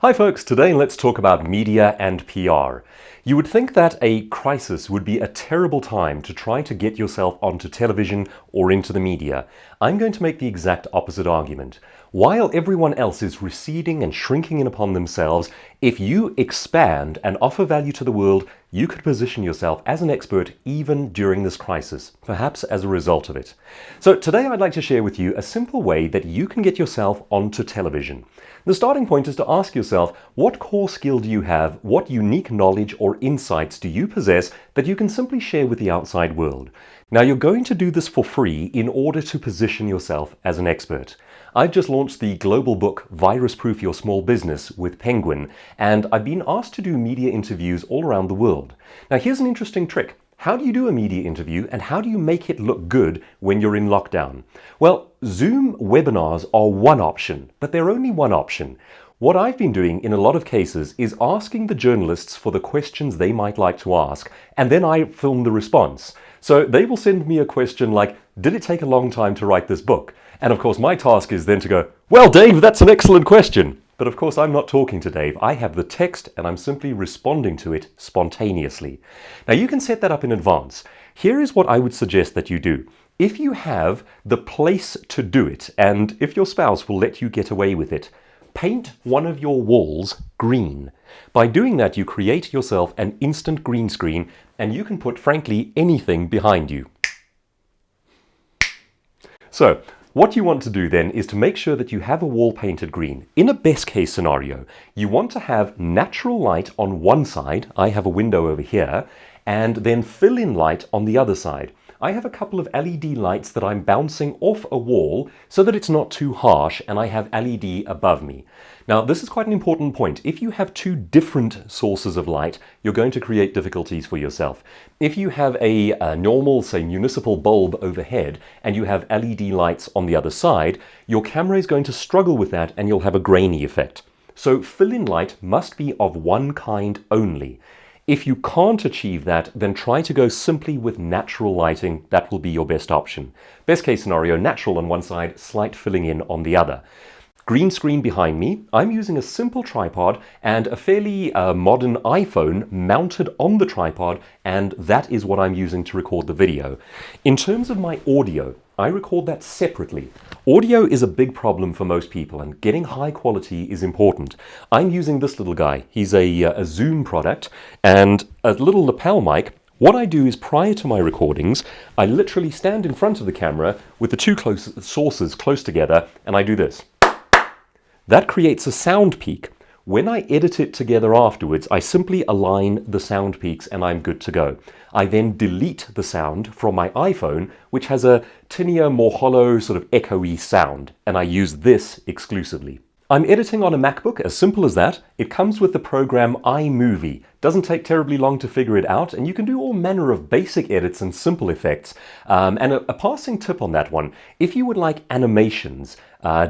Hi folks, today let's talk about media and PR. You would think that a crisis would be a terrible time to try to get yourself onto television or into the media. I'm going to make the exact opposite argument. While everyone else is receding and shrinking in upon themselves, if you expand and offer value to the world, you could position yourself as an expert even during this crisis, perhaps as a result of it. So today I'd like to share with you a simple way that you can get yourself onto television. The starting point is to ask yourself, what core skill do you have, what unique knowledge or insights do you possess that you can simply share with the outside world? Now you're going to do this for free in order to position yourself as an expert. I've just launched the global book Virus Proof Your Small Business with Penguin, and I've been asked to do media interviews all around the world. Now here's an interesting trick. How do you do a media interview and how do you make it look good when you're in lockdown? Well, Zoom webinars are one option, but they're only one option. What I've been doing in a lot of cases is asking the journalists for the questions they might like to ask, and then I film the response. So they will send me a question like, did it take a long time to write this book? And of course my task is then to go, well Dave, that's an excellent question. But of course I'm not talking to Dave. I have the text and I'm simply responding to it spontaneously. Now you can set that up in advance. Here is what I would suggest that you do. If you have the place to do it, and if your spouse will let you get away with it, paint one of your walls green. By doing that, you create yourself an instant green screen, and you can put, frankly, anything behind you. So, what you want to do then is to make sure that you have a wall painted green. In a best case scenario, you want to have natural light on one side, I have a window over here, and then fill in light on the other side. I have a couple of LED lights that I'm bouncing off a wall so that it's not too harsh, and I have LED above me. Now this is quite an important point. If you have two different sources of light, you're going to create difficulties for yourself. If you have a normal, say, municipal bulb overhead and you have LED lights on the other side, your camera is going to struggle with that and you'll have a grainy effect. So fill-in light must be of one kind only. If you can't achieve that, then try to go simply with natural lighting. That will be your best option. Best case scenario, natural on one side, slight filling in on the other. Green screen behind me. I'm using a simple tripod and a fairly modern iPhone mounted on the tripod, and that is what I'm using to record the video. In terms of my audio, I record that separately. Audio is a big problem for most people, and getting high quality is important. I'm using this little guy. He's a Zoom product and a little lapel mic. What I do is, prior to my recordings, I literally stand in front of the camera with the two sources close together, and I do this. That creates a sound peak. When I edit it together afterwards, I simply align the sound peaks and I'm good to go. I then delete the sound from my iPhone, which has a tinier, more hollow, sort of echoey sound, and I use this exclusively. I'm editing on a MacBook, as simple as that. It comes with the program iMovie. Doesn't take terribly long to figure it out, and you can do all manner of basic edits and simple effects. And a passing tip on that one, if you would like animations,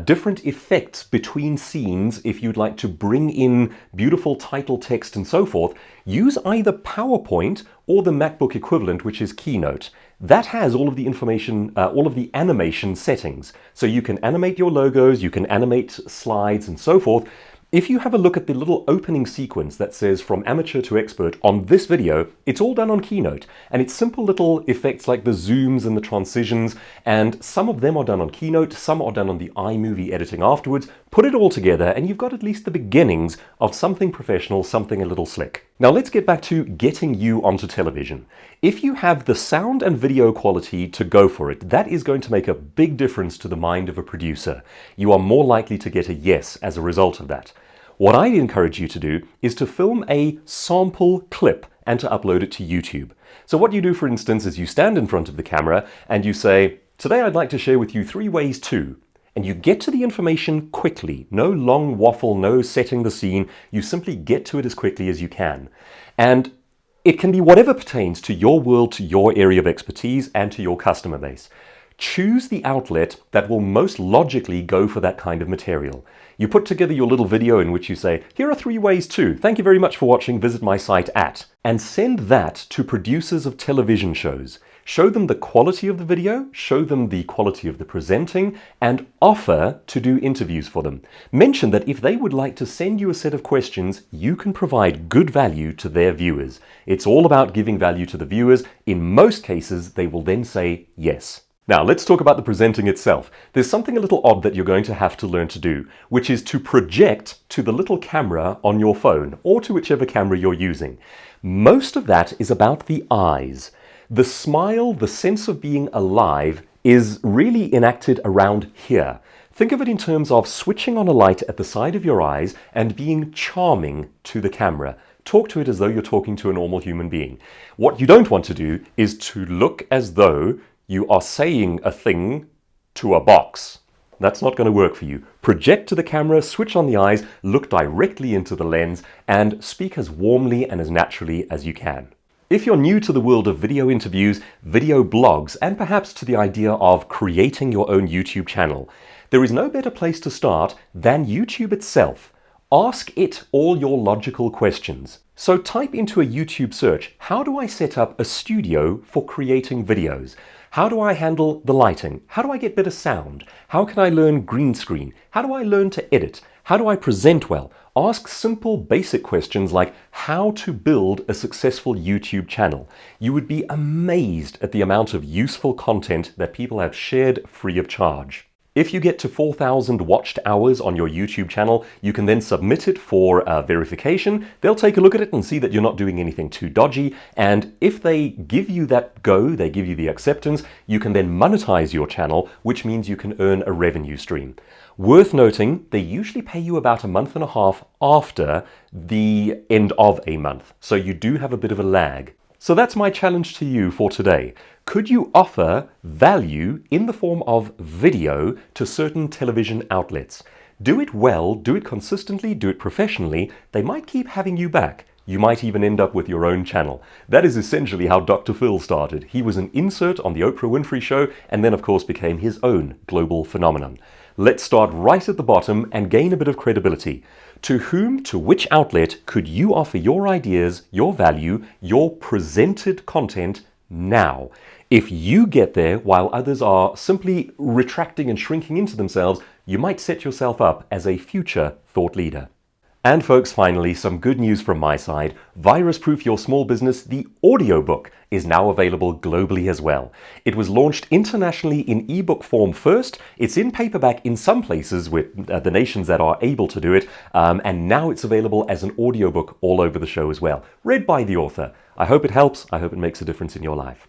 different effects between scenes, if you'd like to bring in beautiful title text and so forth, use either PowerPoint or the MacBook equivalent, which is Keynote. That has all of the information, all of the animation settings. So you can animate your logos, you can animate slides and so forth. If you have a look at the little opening sequence that says from amateur to expert on this video, it's all done on Keynote. And it's simple little effects like the zooms and the transitions, and some of them are done on Keynote, some are done on the iMovie editing afterwards. Put it all together and you've got at least the beginnings of something professional, something a little slick. Now let's get back to getting you onto television. If you have the sound and video quality to go for it, that is going to make a big difference to the mind of a producer. You are more likely to get a yes as a result of that. What I encourage you to do is to film a sample clip and to upload it to YouTube. So what you do, for instance, is you stand in front of the camera and you say, today I'd like to share with you 3 ways to. And you get to the information quickly. No long waffle, no setting the scene. You simply get to it as quickly as you can. And it can be whatever pertains to your world, to your area of expertise, and to your customer base. Choose the outlet that will most logically go for that kind of material. You put together your little video in which you say, here are 3 ways to. Thank you very much for watching. Visit my site at. And send that to producers of television shows. Show them the quality of the video, show them the quality of the presenting, and offer to do interviews for them. Mention that if they would like to send you a set of questions, you can provide good value to their viewers. It's all about giving value to the viewers. In most cases, they will then say yes. Now, let's talk about the presenting itself. There's something a little odd that you're going to have to learn to do, which is to project to the little camera on your phone, or to whichever camera you're using. Most of that is about the eyes. The smile, the sense of being alive, is really enacted around here. Think of it in terms of switching on a light at the side of your eyes and being charming to the camera. Talk to it as though you're talking to a normal human being. What you don't want to do is to look as though you are saying a thing to a box. That's not going to work for you. Project to the camera, switch on the eyes, look directly into the lens, and speak as warmly and as naturally as you can. If you're new to the world of video interviews, video blogs, and perhaps to the idea of creating your own YouTube channel, there is no better place to start than YouTube itself. Ask it all your logical questions. So type into a YouTube search, how do I set up a studio for creating videos? How do I handle the lighting? How do I get better sound? How can I learn green screen? How do I learn to edit? How do I present well? Ask simple, basic questions like how to build a successful YouTube channel. You would be amazed at the amount of useful content that people have shared free of charge. If you get to 4,000 watched hours on your YouTube channel, you can then submit it for verification. They'll take a look at it and see that you're not doing anything too dodgy. And if they give you that go, they give you the acceptance, you can then monetize your channel, which means you can earn a revenue stream. Worth noting, they usually pay you about a month and a half after the end of a month. So you do have a bit of a lag. So that's my challenge to you for today. Could you offer value in the form of video to certain television outlets? Do it well, do it consistently, do it professionally. They might keep having you back. You might even end up with your own channel. That is essentially how Dr. Phil started. He was an insert on the Oprah Winfrey Show and then of course became his own global phenomenon. Let's start right at the bottom and gain a bit of credibility. To whom, to which outlet could you offer your ideas, your value, your presented content now? If you get there while others are simply retracting and shrinking into themselves, you might set yourself up as a future thought leader. And folks, finally, some good news from my side. Virus-Proof Your Small Business, the audiobook, is now available globally as well. It was launched internationally in ebook form first. It's in paperback in some places with the nations that are able to do it. And now it's available as an audiobook all over the show as well, read by the author. I hope it helps. I hope it makes a difference in your life.